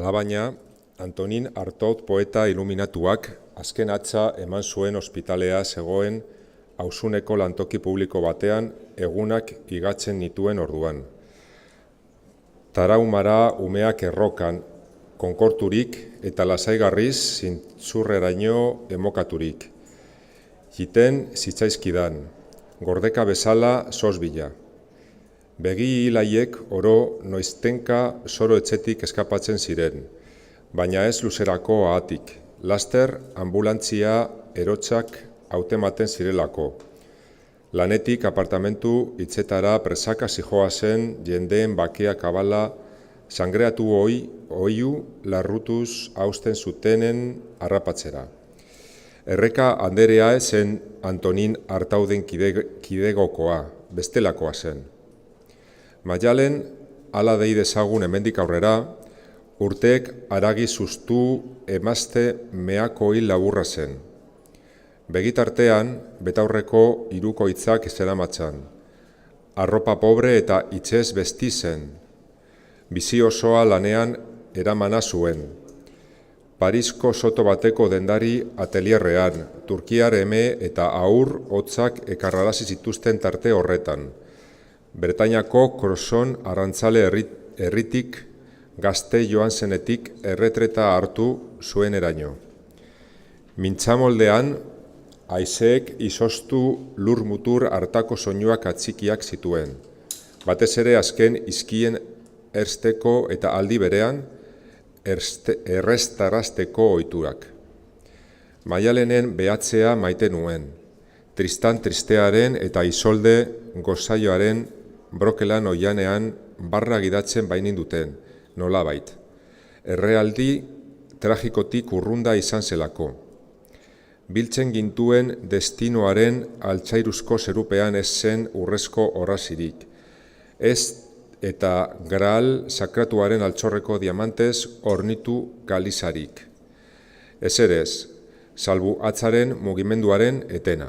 Alabaina, Antonin Artaud poeta iluminatuak azken hatza eman zuen ospitalea zegoen Ausuneko lantoki publiko batean egunak igatzen nituen orduan. Taraumara umeak errokan, konkorturik eta lasaigarriz zintzurreraino emokaturik. Jiten zitzaizkidan, gordeka bezala sosbila. Begi hilaiek oro noiztenka soro etxetik eskapatzen ziren, baina ez luzerako ahatik, laster ambulantzia erotzak hautematen zirelako. Lanetik apartamentu hitzetara presaka zijoazen jendeen bakea kabala sangreatu oihu larrutuz hausten zutenen harrapatzera. Erreka anderea zen Antonin Artauden kidegokoa, bestelakoa zen. Maialen, hala dei dezagun hemendik aurrera, urteek haragi zuztu emazte meako hil laburra zen. Begitartean, betaurreko hirukoitzak zeramatzan. Arropa pobre eta hitzez besti zen. Bizi osoa lanean eramana zuen. Parisko soto bateko dendari atelierrean, turkiar eme eta aur hotzak ekarrarazi zituzten tarte horretan. Bretainako Crozon arrantzale herritik gazte joan zenetik erretreta hartu zuen eraino. Mintzamoldean, haizeek izoztu lur mutur hartako soinuak atxikiak zituen. Batez ere azken izkien ersteko eta aldi berean errestarazteko ohiturak. Maialenen behatzea maite nuen. Tristan tristearen eta Isolde gozaioaren brokelan oianean barra gidatzen bainin duten, nolabait. Errealdi tragikotik urrunda izan zelako. Biltzen gintuen destinoaren altzairuzko zerupean ez zen urrezko orrazirik. Ez eta Graal sakratuaren altxorreko diamantez ornitu galizarik. Ezerez, salbu hatzaren mugimenduaren etena.